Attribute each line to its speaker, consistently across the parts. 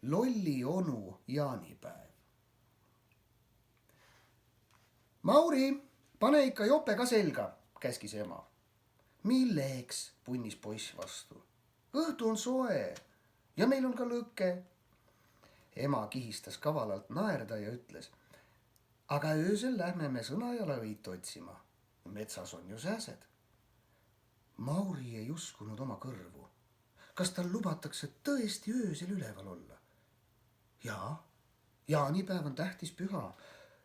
Speaker 1: Lolli onu jaanipäev. Mauri, pane ikka jope ka selga, käskis ema. Milleks, punnis poiss vastu. Õhtu on soe ja meil on ka lõkke. Ema kihistas kavalalt naerda ja ütles, aga öösel lähme me Sõnajalõit otsima. Metsas on ju sääsed. Mauri ei uskunud oma kõrvu. Kas tal lubatakse tõesti öösel üleval olla? Jaa, jaanipäev on tähtis püha.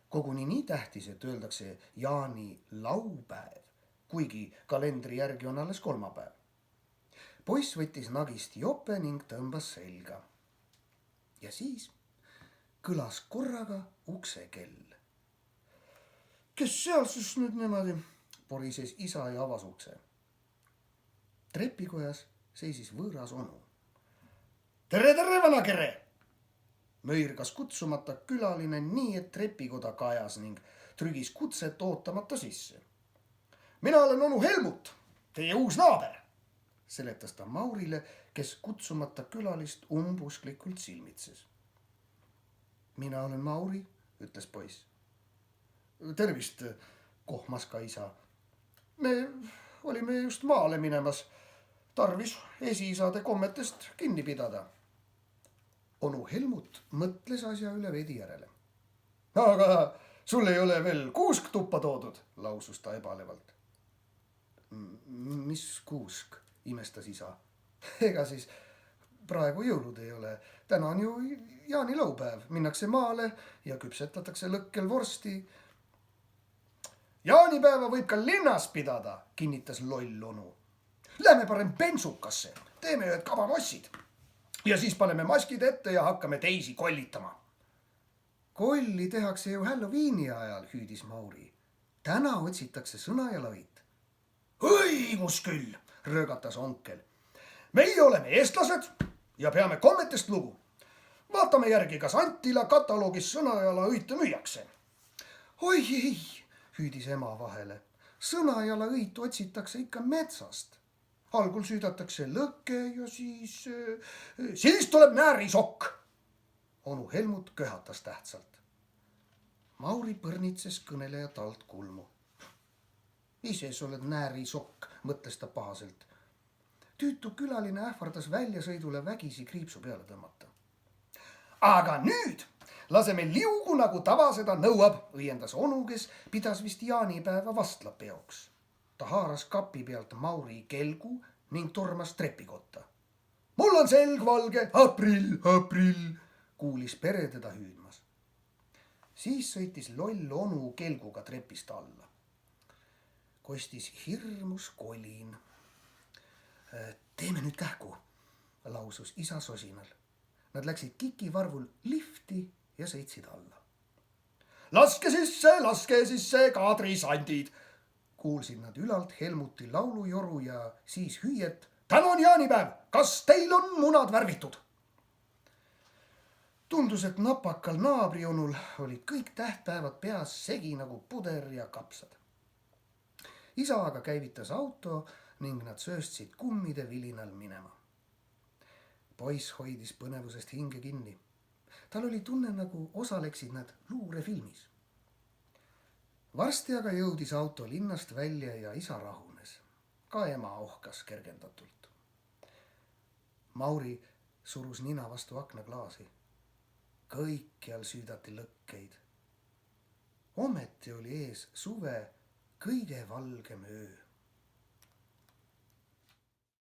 Speaker 1: Koguni nii tähtis, et öeldakse jaanilaupäev, kuigi kalendri järgi on alles kolmapäev. Poiss võttis nagist jope ning tõmbas selga. Ja siis kõlas korraga uksekell. Kes seal siis nüüd niimoodi? Porises isa ja avas ukse. Trepikojas seisis võõras onu. Tere, vanakere! Möirgas kutsumata külaline nii, et trepikoda kajas ning trügis kutset ootamata sisse. Mina olen onu Helmut, teie uus naaber, seletas ta Maurile, kes kutsumata külalist umbusklikult silmitses. Mina olen Mauri, ütles poiss. Tervist, kohmas ka isa. Me olime just maale minemas. Tarvis esiisade kommetest kinni pidada. Onu Helmut mõtles asja üle veidi järele. Aga sul ei ole veel kuusk tuppa toodud, lausus ta ebalevalt. Mis kuusk, imestas isa. Ega siis praegu jõulud ei ole. Täna on ju jaanilaupäev. Minnakse maale ja küpsetatakse lõkkel vorsti. Jaanipäeva võib ka linnas pidada, kinnitas loll onu. Lähme parem bensukasse, teeme ühed kabanossid. Ja siis paneme maskid ette ja hakkame teisi kollitama. Kolli tehakse ju Halloweeni ajal, hüüdis Mauri. Täna otsitakse Sõnajalõit. Õigus küll, röögatas onkel. Meie oleme eestlased ja peame kommetest lugu. Vaatame järgi, kas Antila kataloogis Sõnajalõite müüakse. Oi ei, hüüdis ema vahele. Sõnajalõit otsitakse ikka metsast. Algul süüdatakse lõkke ja siis tuleb näärisokk. Onu Helmut köhatas tähtsalt. Mauri põrnitses kõnelejat alt kulmu. Ise sa oled näärisokk, mõtles ta pahaselt. Tüütu külaline ähvardas väljasõidule vägisi kriipsu peale tõmmata. Aga nüüd laseme liugu, nagu tava seda nõuab, õiendas onu, kes pidas vist jaanipäeva vastlapeoks. Ta haaras kapi pealt Mauri kelgu ning tormas trepikotta. Mul on selg valge, aprill, kuulis pere teda hüüdmas. Siis sõitis loll onu kelguga trepist alla. Kostis hirmus kolin. Teeme nüüd kähku, lausus isa sosinal. Nad läksid kikivarvul lifti ja sõitsid alla. Laske sisse, kaadrisandid! Kuulsid nad ülalt Helmuti laulujoru ja siis hüüet. Täna on jaanipäev, kas teil on munad värvitud? Tundus, et napakal naabrionul olid kõik tähtpäevad peas segi nagu puder ja kapsad. Isa aga käivitas auto ning nad sööstsid kummide vilinal minema. Poiss hoidis põnevusest hinge kinni. Tal oli tunne, nagu osaleksid nad luurefilmis. Varsti aga jõudis auto linnast välja ja isa rahunes. Ka ema ohkas kergendatult. Mauri surus nina vastu aknaklaasi. Kõikjal süüdati lõkkeid. Ometi oli ees suve kõige valgem öö.